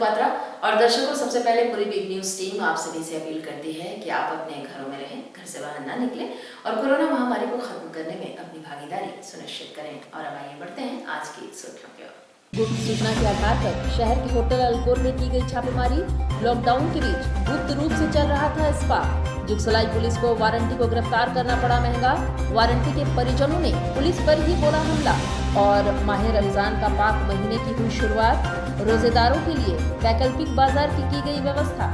पात्रा। और दर्शकों, सबसे पहले पूरी बिग न्यूज टीम आप सभी से अपील करती है कि आप अपने घरों में रहें, घर से बाहर ना निकलें और कोरोना महामारी को खत्म करने में अपनी भागीदारी सुनिश्चित करें। और अब आइए बढ़ते हैं आज की सुर्खियों की ओर। गुप्त सूचना के आधार पर शहर के होटल अल्कोर में की गई छापेमारी। लॉकडाउन के बीच गुप्त रूप से चल रहा था स्पा। जुगसलाई पुलिस को वारंटी को गिरफ्तार करना पड़ा महंगा। वारंटी के परिजनों ने पुलिस पर ही बोला हमला। और माह रमजान का पाक महीने की हुई शुरुआत। रोजेदारों के लिए वैकल्पिक बाजार की गई व्यवस्था।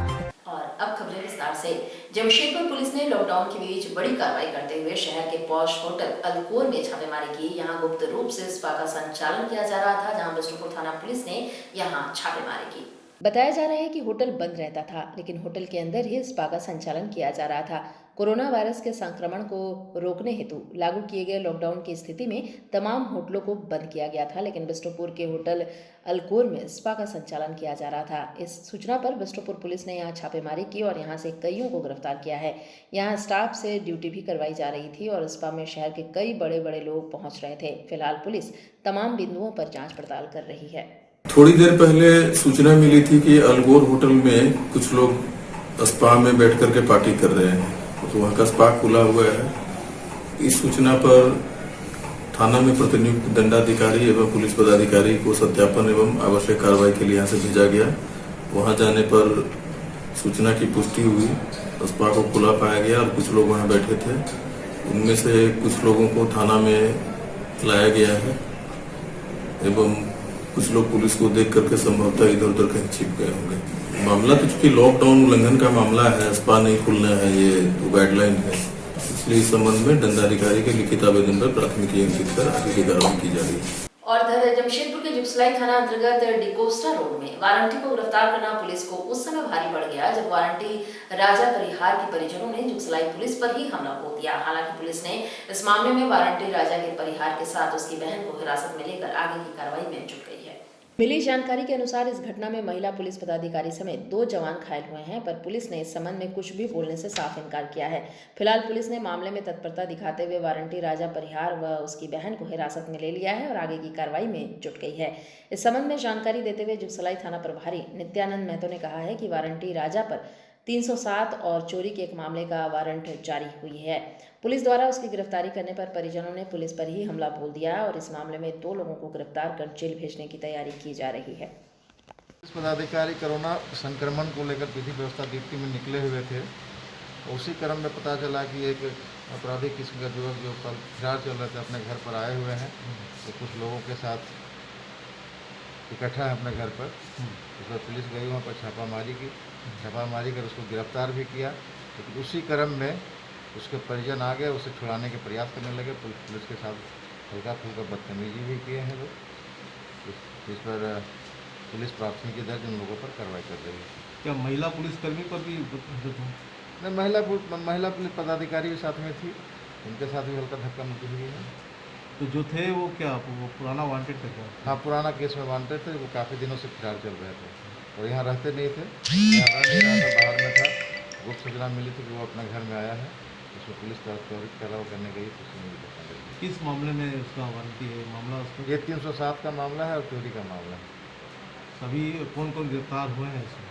और अब खबरें विस्तार से। जमशेदपुर पुलिस ने लॉकडाउन के बीच बड़ी कार्रवाई करते हुए शहर के पॉश होटल अल्कोर में छापेमारी की। यहां गुप्त रूप से स्पा का संचालन किया जा रहा था, जहां बिष्णुपुर थाना पुलिस ने यहां छापेमारी की। बताया जा रहा है कि होटल बंद रहता था, लेकिन होटल के अंदर ही स्पा का संचालन किया जा रहा था। कोरोना वायरस के संक्रमण को रोकने हेतु लागू किए गए लॉकडाउन की स्थिति में तमाम होटलों को बंद किया गया था, लेकिन बिष्णुपुर के होटल अल्कोर में स्पा का संचालन किया जा रहा था। इस सूचना पर बिष्णुपुर पुलिस ने यहां छापेमारी की और यहां से कईयों को गिरफ्तार किया है। यहां स्टाफ से ड्यूटी भी करवाई जा रही थी और स्पा में शहर के कई बड़े बड़े लोग पहुंच रहे थे। फिलहाल पुलिस तमाम बिंदुओं पर जाँच पड़ताल कर रही है। थोड़ी देर पहले सूचना मिली थी कि अल्कोर होटल में कुछ लोग स्पा में बैठ करके पार्टी कर रहे हैं, तो वहाँ का स्पा खुला हुआ है। इस सूचना पर थाना में प्रतिनियुक्त दंडाधिकारी एवं पुलिस पदाधिकारी को सत्यापन एवं आवश्यक कार्रवाई के लिए यहाँ से भेजा गया। वहाँ जाने पर सूचना की पुष्टि हुई, स्पा को खुला पाया गया और कुछ लोग वहाँ बैठे थे। उनमें से कुछ लोगों को थाना में लाया गया है एवं कुछ लोग पुलिस को देख करके संभवतः इधर उधर कहीं छिप गए होंगे। मामला तो चूंकि लॉकडाउन उल्लंघन का मामला है, स्पा नहीं खुलना है, ये तो गाइडलाइन है, इसलिए इस संबंध में दंडाधिकारी के लिखित आवेदन पर प्राथमिकी अंकित कर आगे की कार्रवाई की जा रही है। और जमशेदपुर के जुगसलाई थाना अंतर्गत डिकोस्टा रोड में वारंटी को गिरफ्तार करना पुलिस को उस समय भारी पड़ गया जब वारंटी राजा परिहार के परिजनों ने जुगसलाई पुलिस पर ही हमला बोल दिया। हालांकि पुलिस ने इस मामले में वारंटी राजा के परिहार के साथ उसकी बहन को हिरासत में लेकर आगे की कार्रवाई में जुट गई है। मिली जानकारी के अनुसार इस घटना में महिला पुलिस पदाधिकारी समेत 2 जवान घायल हुए हैं, पर पुलिस ने इस संबंध में कुछ भी बोलने से साफ इनकार किया है। फिलहाल पुलिस ने मामले में तत्परता दिखाते हुए वारंटी राजा परिहार व उसकी बहन को हिरासत में ले लिया है और आगे की कार्रवाई में जुट गई है। इस संबंध में जानकारी देते हुए जुगसलाई थाना प्रभारी नित्यानंद महतो ने कहा है कि वारंटी राजा पर 307 और चोरी के एक मामले का वारंट जारी हुई है। पुलिस द्वारा उसकी गिरफ्तारी करने पर परिजनों ने पुलिस पर ही हमला बोल दिया और इस मामले में 2 लोगों को गिरफ्तार कर जेल भेजने की तैयारी की जा रही है। पुलिस पदाधिकारी कोरोना संक्रमण को लेकर विधि व्यवस्था ड्यूटी में निकले हुए थे। उसी क्रम में पता चला कि एक आपराधिक किस्म का युवक जो कल फरार चल रहे थे अपने घर पर आए हुए हैं, तो कुछ लोगों के साथ इकट्ठा है अपने घर पर। तो पुलिस गई, वहाँ पर छापामारी कर उसको गिरफ्तार भी किया। लेकिन उसी क्रम में उसके परिजन आ गए, उसे छुड़ाने के प्रयास करने लगे। पुलिस के साथ हल्का फुल्का बदतमीजी भी किए हैं लोग। इस पर पुलिस प्राथमिकी दर्ज उन लोगों पर कार्रवाई कर रही है। क्या महिला पुलिसकर्मी पर भी? नहीं, महिला पुलिस पदाधिकारी भी साथ में थी, उनके साथ भी हल्का धक्का मुक्की हुई है। तो जो थे वो क्या वो पुराना वांटेड थे क्या? हाँ, पुराना केस में वांटेड थे। वो काफ़ी दिनों से फरार चल रहे थे और यहाँ रहते नहीं थे, यहाँ रह नहीं रहा था, बाहर में था। गुप्त सूचना मिली थी कि वो अपने घर में आया है, उसको पुलिस त्वरित कार्रवाई करने गई तो उसने मुझे बता दी। किस मामले में उसका वारंटी है मामला? उसको ये 307 का मामला है और चोरी का मामला है। सभी कौन कौन गिरफ्तार हुए हैं इसमें?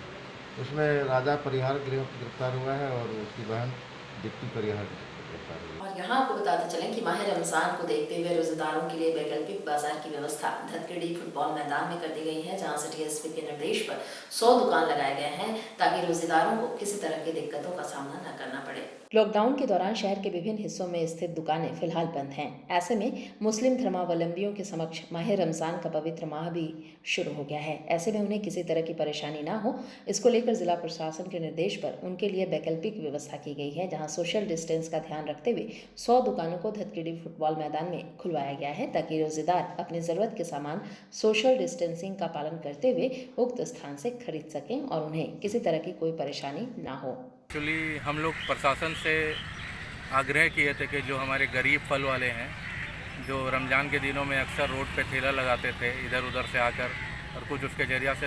उसमें राजा परिहार गिरफ्तार हुआ है और उसकी बहन दीप्ति परिहार गिरफ्तार हुई है। और यहाँ आपको बताते चलें कि माह रमजान को देखते हुए रोजेदारों के लिए वैकल्पिक बाजार की व्यवस्था धतकेडी फुटबॉल मैदान में कर दी गई है, जहाँ सिटी एसपी के निर्देश पर 100 दुकान लगाए गए हैं ताकि रोजेदारों को किसी तरह की दिक्कतों का सामना न करना पड़े। लॉकडाउन के दौरान शहर के विभिन्न हिस्सों में स्थित दुकानें फिलहाल बंद हैं। ऐसे में मुस्लिम धर्मावलंबियों के समक्ष माह रमजान का पवित्र माह भी शुरू हो गया है। ऐसे में उन्हें किसी तरह की परेशानी ना हो, इसको लेकर जिला प्रशासन के निर्देश पर उनके लिए वैकल्पिक व्यवस्था की गई है, जहां सोशल डिस्टेंस का ध्यान रखते हुए 100 दुकानों को धतकेडी फुटबॉल मैदान में खुलवाया गया है, ताकि रोजेदार अपनी ज़रूरत के सामान सोशल डिस्टेंसिंग का पालन करते हुए उक्त स्थान से खरीद सकें और उन्हें किसी तरह की कोई परेशानी ना हो। एक्चुअली हम लोग प्रशासन से आग्रह किए थे कि जो हमारे गरीब फल वाले हैं, जो रमज़ान के दिनों में अक्सर रोड पे ठेला लगाते थे इधर उधर से आकर और कुछ उसके जरिया से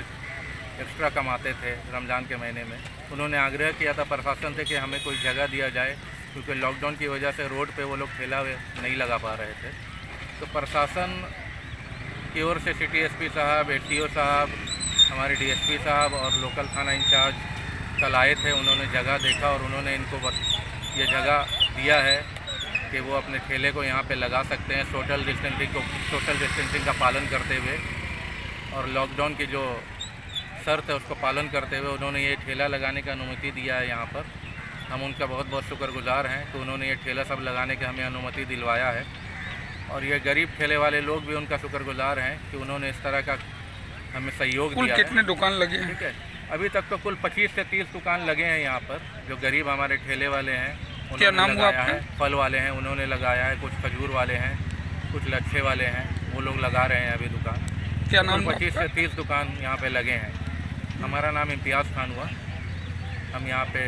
एक्स्ट्रा कमाते थे रमज़ान के महीने में, उन्होंने आग्रह किया था प्रशासन से कि हमें कोई जगह दिया जाए, क्योंकि लॉकडाउन की वजह से रोड पे वो लोग ठेला नहीं लगा पा रहे थे। तो प्रशासन की ओर से सिटी एसपी साहब, एसडीओ साहब, हमारे डीएसपी साहब और लोकल थाना इंचार्ज कल आए थे। उन्होंने जगह देखा और उन्होंने इनको ये जगह दिया है कि वो अपने ठेले को यहाँ पे लगा सकते हैं सोशल डिस्टेंसिंग का पालन करते हुए, और लॉकडाउन की जो शर्त है उसको पालन करते हुए उन्होंने ये ठेला लगाने की अनुमति दिया है यहाँ पर। हम उनका बहुत बहुत शुक्रगुजार हैं कि उन्होंने ये ठेला सब लगाने की हमें अनुमति दिलवाया है, और ये गरीब ठेले वाले लोग भी उनका शुक्रगुजार हैं कि उन्होंने इस तरह का हमें सहयोग दिया है। कितने दुकान लगे हैं? ठीक है, अभी तक तो कुल 25 से 30 दुकान लगे हैं यहाँ पर, जो गरीब हमारे ठेले वाले हैं। क्या नाम हुआ आपका? फल वाले हैं, उन्होंने लगाया है, कुछ खजूर वाले हैं, कुछ लच्छे वाले हैं, वो लोग लगा रहे हैं अभी दुकान। क्या नाम? 25 से 30 दुकान यहाँ पे लगे हैं। हमारा नाम इम्तियाज़ खान हुआ। हम यहाँ पे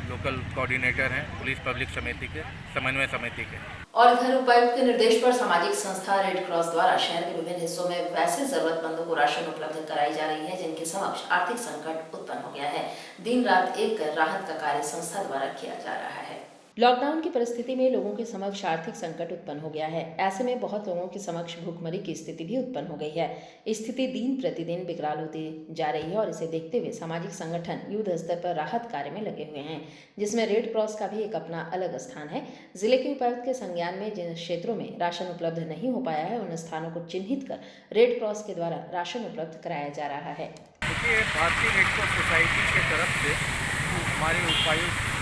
लोकल कोऑर्डिनेटर हैं पुलिस पब्लिक समिति के, समन्वय समिति के। और इधर उपायुक्त के निर्देश पर सामाजिक संस्था रेड क्रॉस द्वारा शहर के विभिन्न हिस्सों में वैसे जरूरतमंदों को राशन उपलब्ध कराई जा रही है जिनके समक्ष आर्थिक संकट उत्पन्न हो गया है। दिन रात एक कर राहत का कार्य संस्था द्वारा किया जा रहा है। लॉकडाउन की परिस्थिति में लोगों के समक्ष आर्थिक संकट उत्पन्न हो गया है। ऐसे में बहुत लोगों के समक्ष भूखमरी की स्थिति भी उत्पन्न हो गई है। स्थिति दिन प्रतिदिन विकराल होती जा रही है और इसे देखते हुए सामाजिक संगठन युद्ध स्तर पर राहत कार्य में लगे हुए हैं, जिसमें रेड क्रॉस का भी एक अपना अलग स्थान है। जिले के उपायुक्त के संज्ञान में जिन क्षेत्रों में राशन उपलब्ध नहीं हो पाया है उन स्थानों को चिन्हित कर रेड क्रॉस के द्वारा राशन उपलब्ध कराया जा रहा है। देखिए, भारतीय रेड क्रॉस सोसाइटी के तरफ से हमारे उपायुक्त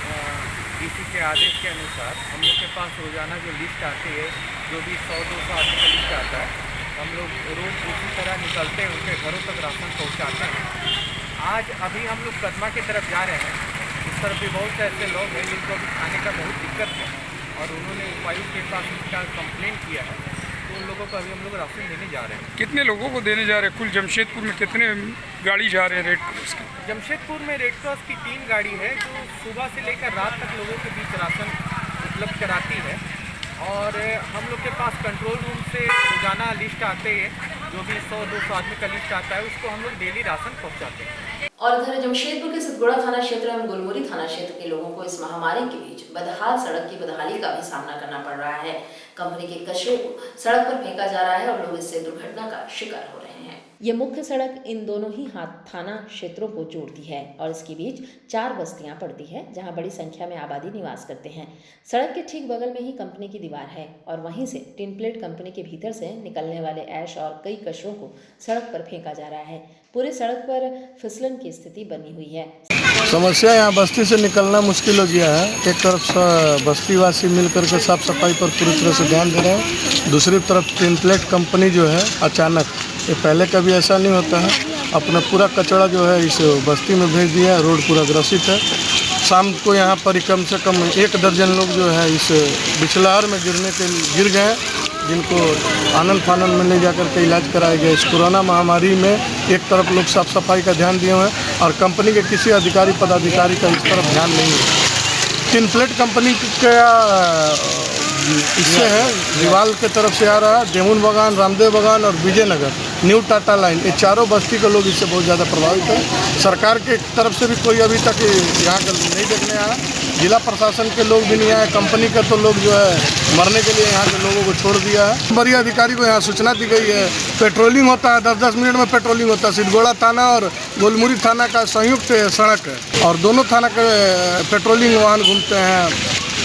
डीसी के आदेश के अनुसार हम लोग के पास रोज़ाना जो लिस्ट आती है, जो भी 100-200 आदमी का लिस्ट आता है, हम लोग रोज़ उसी तरह निकलते हैं, उनके घरों तक राशन पहुंचाते हैं। आज अभी हम लोग कदमा की तरफ जा रहे हैं। इस तरफ भी बहुत से ऐसे लोग हैं जिनको अभी खाने का बहुत दिक्कत है और उन्होंने उपायुक्त के पास इसका कंप्लेंट किया है, तो उन लोगों को अभी हम लोग राशन देने जा रहे हैं। कितने लोगों को देने जा रहे हैं? कुल जमशेदपुर में कितने गाड़ी जा रहे हैं रेड क्रॉस की? जमशेदपुर में रेड क्रॉस की 3 गाड़ी है जो सुबह से लेकर रात तक लोगों के बीच राशन उपलब्ध कराती है, और हम लोग के पास कंट्रोल रूम से रोजाना लिस्ट आते हैं, जो भी 100-200 आदमी का लिस्ट आता है उसको हम लोग डेली राशन पहुँचाते हैं। और इधर जमशेदपुर के सिद्धगुड़ा थाना क्षेत्र एवं गुलमुरी थाना क्षेत्र के लोगों को इस महामारी के बीच बदहाल सड़क की बदहाली का भी सामना करना पड़ रहा है। कंपनी के कचरे को सड़क पर फेंका जा रहा है और लोग इससे दुर्घटना का शिकार हो रहे हैं। ये मुख्य सड़क इन दोनों ही थाना क्षेत्रों को जोड़ती है और इसके बीच 4 बस्तियां पड़ती है जहां बड़ी संख्या में आबादी निवास करते हैं। सड़क के ठीक बगल में ही कंपनी की दीवार है और वहीं से टिन प्लेट कंपनी के भीतर से निकलने वाले ऐश और कई कचरों को सड़क पर फेंका जा रहा है। पूरी सड़क पर फिसलन की स्थिति बनी हुई है। समस्या यहाँ बस्ती से निकलना मुश्किल हो गया है। एक तरफ बस्तीवासी मिलकर के साफ सफाई पर पूरी तरह से ध्यान दे रहे हैं, दूसरी तरफ टिन प्लेट कंपनी जो है अचानक, ये पहले कभी ऐसा नहीं होता है, अपना पूरा कचरा जो है इस बस्ती में भेज दिया है। रोड पूरा ग्रसित है। शाम को यहाँ पर कम से कम 1 दर्जन लोग जो है इस बिचलहर में गिर गए, जिनको आनंद फानन में ले जाकर के इलाज कराया गया। इस कोरोना महामारी में एक तरफ लोग साफ सफाई का ध्यान दिए हुए हैं और कंपनी के किसी अधिकारी पदाधिकारी का इस तरफ ध्यान नहीं है। टिन प्लेट कंपनी का इससे है दीवाल के तरफ से आ रहा है देमुन बगान, रामदेव बगान और विजयनगर न्यू टाटा लाइन, ये चारों बस्ती के लोग इससे बहुत ज़्यादा प्रभावित हैं। सरकार के तरफ से भी कोई अभी तक यहाँ का नहीं देखने आया, जिला प्रशासन के लोग भी नहीं आए, कंपनी के तो लोग जो है मरने के लिए यहाँ के लोगों को छोड़ दिया है। बड़ी अधिकारी को यहाँ सूचना दी गई है, पेट्रोलिंग होता है, 10-10 मिनट में पेट्रोलिंग होता है। सिद्धगुड़ा थाना और गुलमुरी थाना का संयुक्त सड़क है और दोनों थाना के पेट्रोलिंग वाहन घूमते हैं,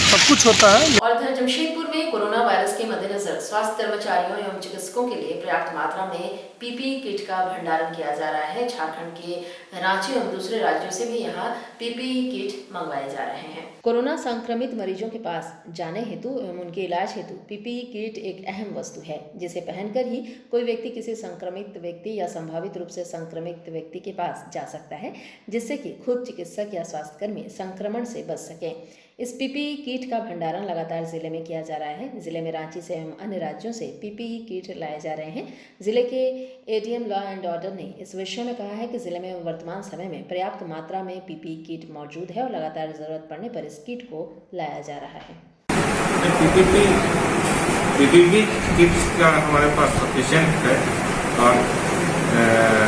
सब कुछ होता है। और इधर जमशेदपुर में कोरोना वायरस के मद्देनजर स्वास्थ्य कर्मचारियों एवं चिकित्सकों के लिए पर्याप्त मात्रा में पीपीई किट का भंडारण किया जा रहा है। झारखंड के रांची एवं दूसरे राज्यों से भी यहाँ पीपीई किट मंगवाए जा रहे हैं। कोरोना संक्रमित मरीजों के पास जाने हेतु एवं उनके इलाज हेतु पीपीई किट एक अहम वस्तु है, जिसे पहनकर ही कोई व्यक्ति किसी संक्रमित व्यक्ति या संभावित रूप से संक्रमित व्यक्ति के पास जा सकता है, जिससे कि खुद चिकित्सक या स्वास्थ्यकर्मी संक्रमण से बच सके। इस पीपीई किट का भंडारण लगातार जिले में किया जा रहा है। जिले में रांची से एवं अन्य राज्यों से पीपीई किट लाए जा रहे हैं। जिले के एडीएम लॉ एंड ऑर्डर ने इस विषय में कहा है कि जिले में वर्तमान समय में पर्याप्त मात्रा में पीपीई किट मौजूद है और लगातार जरूरत पड़ने पर इस किट को लाया जा रहा है। पीपीई किट का हमारे पास सफिशिएंट है और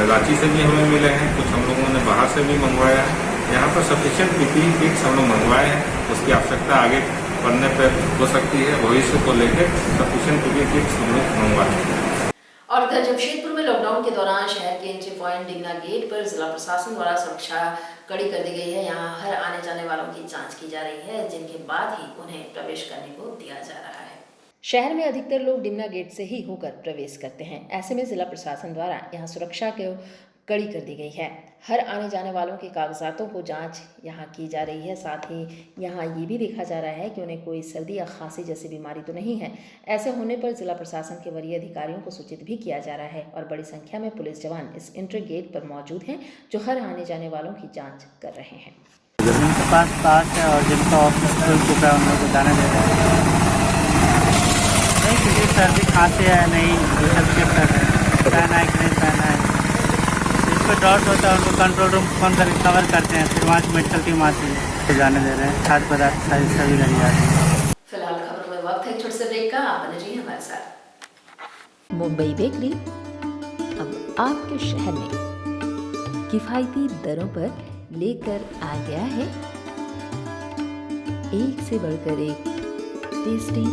रांची से भी हमें मिले हैं, कुछ हम लोगों ने बाहर से भी मंगवाया है। यहाँ पर सफिशिएंट पीपीई किट्स हम लोग मंगवाए हैं, उसकी आवश्यकता आगे पड़ने पर हो सकती है। भविष्य को लेकर सफिशिएंट पीपीई किट्स हम लोग मंगवाए हैं। और इधर जमशेदपुर में लॉकडाउन के दौरान शहर के एंट्री पॉइंट डिंगना गेट पर जिला प्रशासन द्वारा सुरक्षा कड़ी कर दी गई है। यहाँ हर आने जाने वालों की जांच की जा रही है, जिनके बाद ही उन्हें प्रवेश करने को दिया जा रहा है। शहर में अधिकतर लोग डिमना गेट से ही होकर प्रवेश करते हैं। ऐसे में जिला प्रशासन द्वारा यहाँ सुरक्षा को कड़ी कर दी गई है। हर आने जाने वालों के कागजातों को जांच यहाँ की जा रही है। साथ ही यहाँ ये भी देखा जा रहा है कि उन्हें कोई सर्दी या खांसी जैसी बीमारी तो नहीं है। ऐसे होने पर जिला प्रशासन के वरीय अधिकारियों को सूचित भी किया जा रहा है और बड़ी संख्या में पुलिस जवान इस एंट्री गेट पर मौजूद हैं, जो हर आने जाने वालों की जाँच कर रहे हैं। जिनके पास पास है और जिनका ऑफिस खुल चुका है उन लोगों को जाने दे रहे हैं। नहीं किसी सर्दी खांसी है नहीं, ये सब चेक कर रहे हैं पहना है कि नहीं पहना है। जिसको डाउट होता है उनको कंट्रोल रूम फोन करके कवर करते हैं, फिर वहाँ से मेडिकल टीम आती है तो जाने दे रहे हैं। खाद्य पदार्थ सभी लगी जाती है। फिलहाल खबरों में वक्त है छोटे से ब्रेक का, आप बने रहिए हमारे साथ। मुंबई बेकरी अब आपके शहर में किफ़ायती दरों पर लेकर आ गया है एक से बढ़कर एक tasty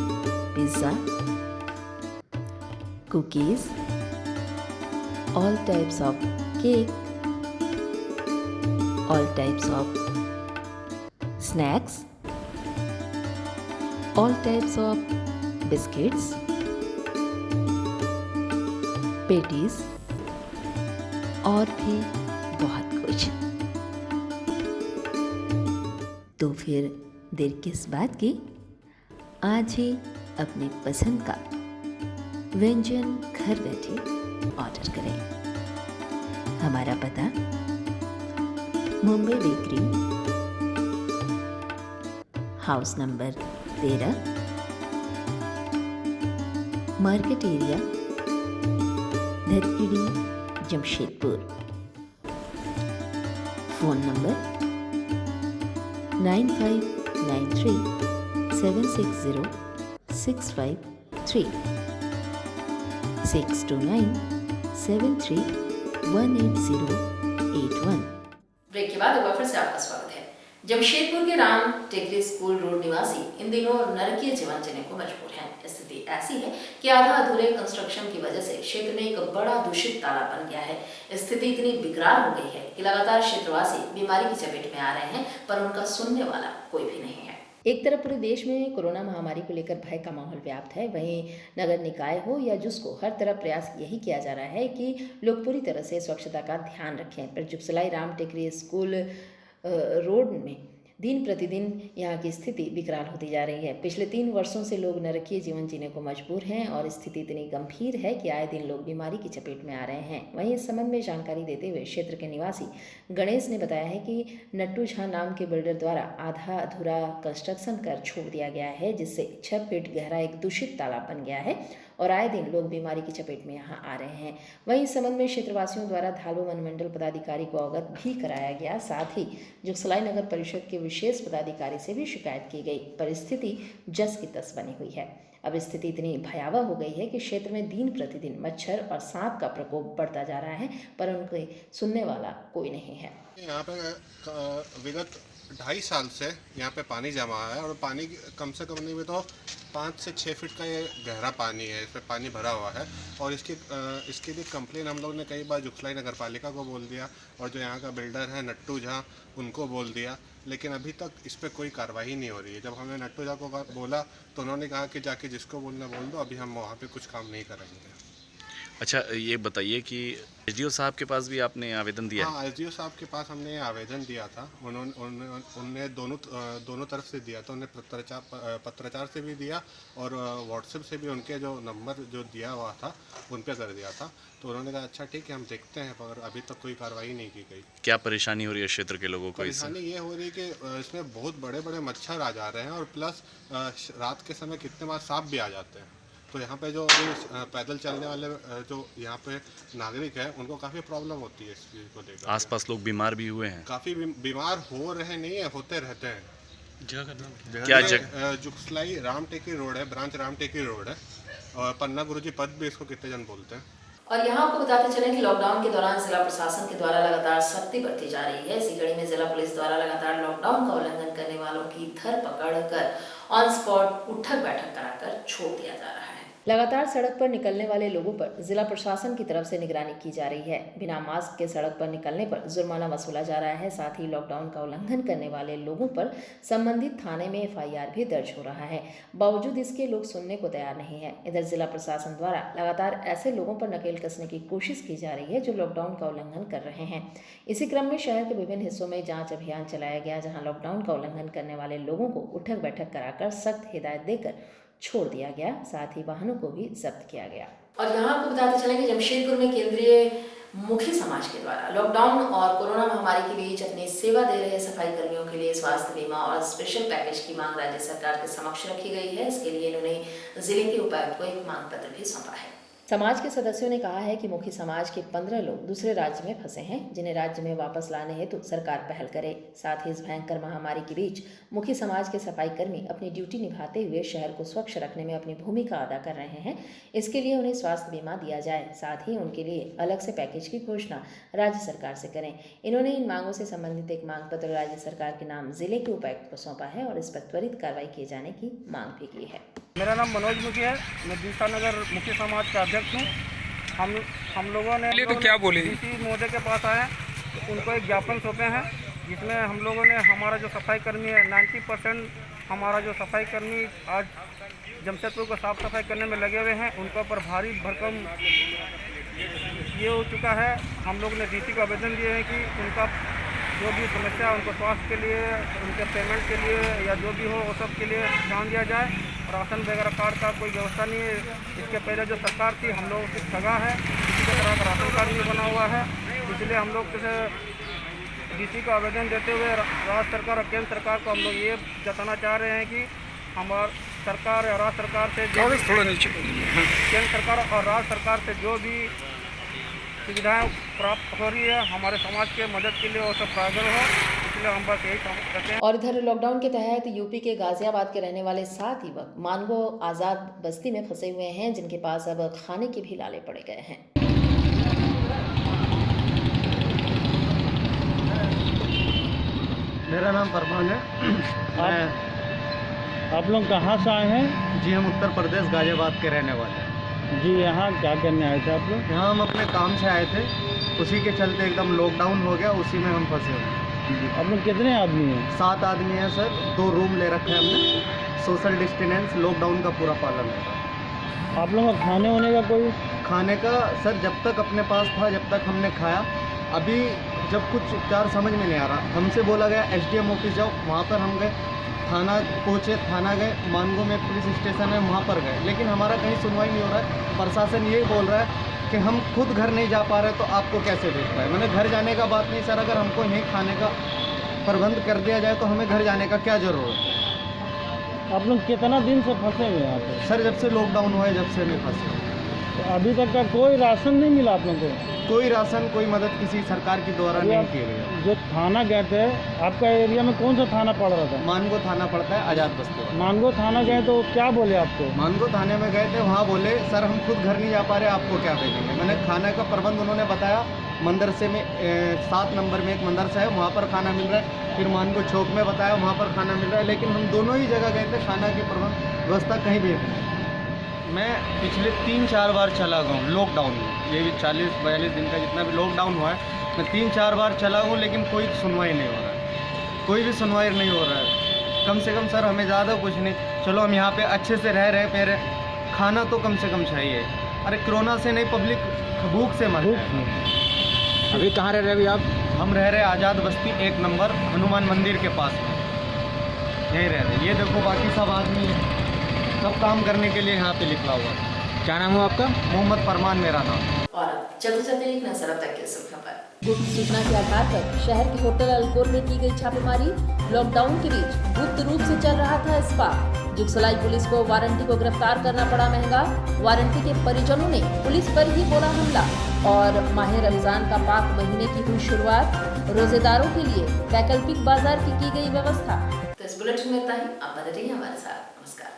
pizza, cookies, all types of cake, all types of snacks, all types of biscuits, patties और भी बहुत कुछ। तो फिर देर किस बात की, आज ही अपनी पसंद का व्यंजन घर बैठे ऑर्डर करें। हमारा पता Mumbai bakery, house number 13, market area, Dhatkidih, Jamshedpur. Phone number 9593760653 62973188081। Break के बाद एक बार फिर से आपका स्वागत है। जमशेदपुर के राम टेकरी स्कूल रोड निवासी इन दिनों नरकीय जीवन जीने को मजबूर हैं। स्थिति ऐसी है कि आधा अधूरे कंस्ट्रक्शन की वजह से क्षेत्र में एक बड़ा दूषित तालाब बन गया है। स्थिति इतनी बिगड़ार हो गई है कि लगातार क्षेत्रवासी बीमारी की चपेट में आ रहे हैं, पर उनका सुनने वाला कोई भी नहीं है। एक तरफ पूरे देश में कोरोना महामारी को लेकर भय का माहौल व्याप्त है, वहीं नगर निकाय हो या जिसको हर तरफ प्रयास यही किया जा रहा है कि लोग पूरी तरह से स्वच्छता का ध्यान रखें। पर जुगसलाई राम टेकरी स्कूल रोड में दिन प्रतिदिन यहाँ की स्थिति बिकराल होती जा रही है। पिछले 3 वर्षों से लोग नरकीय जीवन जीने को मजबूर हैं और स्थिति इतनी गंभीर है कि आए दिन लोग बीमारी की चपेट में आ रहे हैं। वहीं इस संबंध में जानकारी देते हुए क्षेत्र के निवासी गणेश ने बताया है कि नट्टू झा नाम के बिल्डर द्वारा आधा अधूरा कंस्ट्रक्शन कर छोड़ दिया गया है, जिससे 6 फीट गहरा एक दूषित तालाब बन गया है और आए दिन लोग बीमारी की चपेट में यहाँ आ रहे हैं। वहीं इस संबंध में क्षेत्रवासियों द्वारा धालू वनमंडल पदाधिकारी को अवगत भी कराया गया। साथ ही जुगसलाई नगर परिषद के विशेष पदाधिकारी से भी शिकायत की गई, पर स्थिति जस की तस बनी हुई है। अब स्थिति इतनी भयावह हो गई है कि क्षेत्र में दिन प्रतिदिन मच्छर और सांप का प्रकोप बढ़ता जा रहा है, पर उनके सुनने वाला कोई नहीं है। यहाँ पे विगत 2.5 साल से यहाँ पे पानी जमा है और पानी कम से कम नहीं भी तो 5 से 6 फीट का ये गहरा पानी है, इसमें पानी भरा हुआ है। और इसकी भी कंप्लेन हम लोग ने कई बार जुगसलाई नगर पालिका को बोल दिया और जो यहाँ का बिल्डर है नट्टू झा उनको बोल दिया, लेकिन अभी तक इस पर कोई कार्रवाई नहीं हो रही है। जब हमने नट्टू झा को बोला तो उन्होंने कहा कि जाके जिसको बोलना बोल दो, अभी हम वहाँ पर कुछ काम नहीं करेंगे। अच्छा, ये बताइए कि एसडीओ साहब के पास भी आपने आवेदन दिया? हाँ, एसडीओ साहब के पास हमने आवेदन दिया था। उन्होंने दोनों तरफ से दिया था। उन्हें पत्राचार से भी दिया और व्हाट्सएप से भी उनके जो नंबर जो दिया हुआ था उन पर कर दिया था। तो उन्होंने कहा अच्छा ठीक है हम देखते हैं, पर अभी तक कोई कार्रवाई नहीं की गई। क्या परेशानी हो रही है क्षेत्र के लोगों को? परेशानी ये हो रही है कि इसमें बहुत बड़े बड़े मच्छर आ जा रहे हैं और प्लस रात के समय कितने बार सांप भी आ जाते हैं। तो यहाँ पे जो पैदल चलने वाले जो यहाँ पे नागरिक हैं उनको काफ़ी प्रॉब्लम होती है इस चीज़ को लेकर। आसपास लोग बीमार भी हुए हैं? काफ़ी बीमार हो रहे नहीं है, होते रहते हैं। जगह का नाम क्या? जुगसलाई राम टेकरी रोड है, ब्रांच राम टेकरी रोड है और पन्ना गुरुजी पद भी इसको कितने जन बोलते हैं। और यहाँ आपको बताते चलें कि लॉकडाउन के दौरान जिला प्रशासन के द्वारा लगातार सख्ती बरती जा रही है। इसी कड़ी में जिला पुलिस द्वारा लगातार लॉकडाउन का उल्लंघन करने वालों की धरपकड़ कर ऑन स्पॉट उठक बैठक कराकर छोड़ दिया जा रहा है। लगातार सड़क पर निकलने वाले लोगों पर जिला प्रशासन की तरफ से निगरानी की जा रही है। बिना मास्क के सड़क पर निकलने पर जुर्माना वसूला जा रहा है। साथ ही लॉकडाउन का उल्लंघन करने वाले लोगों पर संबंधित थाने में FIR भी दर्ज हो रहा है। बावजूद इसके लोग सुनने को तैयार नहीं है। इधर जिला प्रशासन द्वारा लगातार ऐसे लोगों पर नकेल कसने की कोशिश की जा रही है जो लॉकडाउन का उल्लंघन कर रहे हैं। इसी क्रम में शहर के विभिन्न हिस्सों में जाँच अभियान चलाया गया, जहाँ लॉकडाउन का उल्लंघन करने वाले लोगों को उठक बैठक कराकर सख्त हिदायत देकर छोड़ दिया गया। साथ ही वाहनों को भी जब्त किया गया। और यहाँ आपको बताते चलें कि जमशेदपुर में केंद्रीय मुखी समाज के द्वारा लॉकडाउन और कोरोना महामारी के बीच अपनी सेवा दे रहे सफाई कर्मियों के लिए स्वास्थ्य बीमा और स्पेशल पैकेज की मांग राज्य सरकार के समक्ष रखी गई है। इसके लिए इन्होंने जिले के उपायुक्त को एक मांग पत्र भी सौंपा है। समाज के सदस्यों ने कहा है कि मुखी समाज के 15 लोग दूसरे राज्य में फंसे हैं, जिन्हें राज्य में वापस लाने हेतु सरकार पहल करे। साथ ही इस भयंकर महामारी के बीच मुखी समाज के सफाई कर्मी अपनी ड्यूटी निभाते हुए शहर को स्वच्छ रखने में अपनी भूमिका अदा कर रहे हैं। इसके लिए उन्हें स्वास्थ्य बीमा दिया जाए, साथ ही उनके लिए अलग से पैकेज की घोषणा राज्य सरकार से करें। इन्होंने इन मांगों से संबंधित एक मांग पत्र राज्य सरकार के नाम जिले के उपायुक्त को सौंपा है और इस पर त्वरित कार्रवाई किए जाने की मांग भी की है। मेरा नाम मनोज मुखी है, मैं दीसा नगर मुखी समाज का अध्यक्ष हूँ। हम लोगों ने तो क्या बोले डीसी महोदय के पास आए, तो उनको एक ज्ञापन सौंपे हैं, जिसमें हम लोगों ने हमारा जो सफाई कर्मी है 90% हमारा जो सफाई कर्मी आज जमशेदपुर को साफ सफाई करने में लगे हुए हैं, उनके ऊपर भारी भरकम ये हो चुका है। हम लोग ने डीसी को आवेदन दिए हैं कि उनका जो भी समस्या उनको स्वास्थ्य के लिए, उनके पेमेंट के लिए या जो भी हो वो सब के लिए ध्यान दिया जाए। राशन वगैरह कार्ड का कोई व्यवस्था नहीं है। इसके पहले जो सरकार थी हम लोगों की ठगा है, किसी तरह का राशन कार्ड नहीं बना हुआ है। इसलिए हम लोग जैसे डीसी को आवेदन देते हुए राज्य सरकार और केंद्र सरकार को हम लोग ये जताना चाह रहे हैं कि हमारी सरकार और राज्य सरकार से केंद्र सरकार और राज्य सरकार से जो भी सुविधाएं प्राप्त हो रही है हमारे समाज के मदद के लिए वो सब कारगर हो, इसलिए हम बस यही कहते हैं। और इधर लॉकडाउन के तहत यूपी के गाजियाबाद के रहने वाले 7 युवक मानगो आज़ाद बस्ती में फंसे हुए हैं, जिनके पास अब खाने के भी लाले पड़े गए हैं। मेरा नाम फरमान है। आप लोग कहाँ से आए हैं? जी हम उत्तर प्रदेश गाजियाबाद के रहने वाले हैं। जी यहाँ क्या करने आए थे आप लोग? यहाँ हम अपने काम से आए थे, उसी के चलते एकदम लॉकडाउन हो गया, उसी में हम फंसे हुए। आप लोग कितने आदमी हैं? 7 आदमी हैं सर, 2 रूम ले रखे हैं हमने। सोशल डिस्टेंस लॉकडाउन का पूरा पालन है। आप लोगों का खाने होने का कोई? खाने का सर जब तक अपने पास था जब तक हमने खाया। अभी जब कुछ उपचार समझ में नहीं आ रहा, हमसे बोला गया SDM ऑफिस जाओ, वहाँ पर हम गए। थाना पहुँचे, थाना गए, मानगो में पुलिस स्टेशन है वहाँ पर गए, लेकिन हमारा कहीं सुनवाई नहीं हो रहा है। प्रशासन यही बोल रहा है कि हम खुद घर नहीं जा पा रहे तो आपको कैसे भेज पाए। मैंने घर जाने का बात नहीं सर, अगर हमको यहीं खाने का प्रबंध कर दिया जाए तो हमें घर जाने का क्या ज़रूरत है। आप लोग कितना दिन से फंसे हुए यहाँ पे? सर जब से लॉकडाउन हुआ है जब से मैं फंसे। तो अभी तक का कोई राशन नहीं मिला आप लोगों को? कोई राशन, कोई मदद किसी सरकार की द्वारा नहीं की गई। जो थाना गए थे, आपका एरिया में कौन सा थाना पड़ रहा था? मानगो थाना पड़ता है, आज़ाद बस्ती। मानगो थाना गए तो क्या बोले आपको? मानगो थाने में गए थे, वहाँ बोले सर हम खुद घर नहीं जा पा रहे, आपको क्या भेजेंगे। मैंने खाने का प्रबंध उन्होंने बताया, मंदरसे में 7 नंबर में एक मंदरसा है वहाँ पर खाना मिल रहा है। फिर मानगो चौक में बताया वहाँ पर खाना मिल रहा है, लेकिन हम दोनों ही जगह गए थे, खाना की प्रबंध व्यवस्था कहीं भी नहीं। मैं पिछले 3-4 बार चला गया हूँ लॉकडाउन में। ये भी 40-42 दिन का जितना भी लॉकडाउन हुआ है, मैं 3-4 बार चला हूँ, लेकिन कोई सुनवाई नहीं हो रहा है, कोई भी सुनवाई नहीं हो रहा है। कम से कम सर हमें ज़्यादा कुछ नहीं, चलो हम यहाँ पे अच्छे से रह रहे, मेरे खाना तो कम से कम चाहिए। अरे कोरोना से नहीं, पब्लिक भूख से मर रही है। अभी कहाँ रह रहे अभी आप? हम रह रहे आज़ाद बस्ती 1 नंबर हनुमान मंदिर के पास में, यहीं रह रहे। ये देखो बाकी सब आदमी सब काम करने के लिए यहाँ पे लिखा हुआ है। क्या नाम है आपका? मोहम्मद फरमान मेरा नाम। और चलते चलते एक नजर अब तक की सुर्खियों पर। गुप्त सूचना के आधार पर शहर के होटल अल्कोर में की गई छापेमारी। लॉकडाउन के बीच गुप्त रूप से चल रहा था स्पा। जुगसलाई पुलिस को वारंटी को गिरफ्तार करना पड़ा महंगा। वारंटी के परिजनों ने पुलिस पर ही बोला हमला। और माह रमजान का पाक महीने की हुई शुरुआत। रोजेदारों के लिए वैकल्पिक बाजार की गई व्यवस्था। तो इस बुलेटिन में इतना ही। आप बने रहिए हमारे साथ। नमस्कार।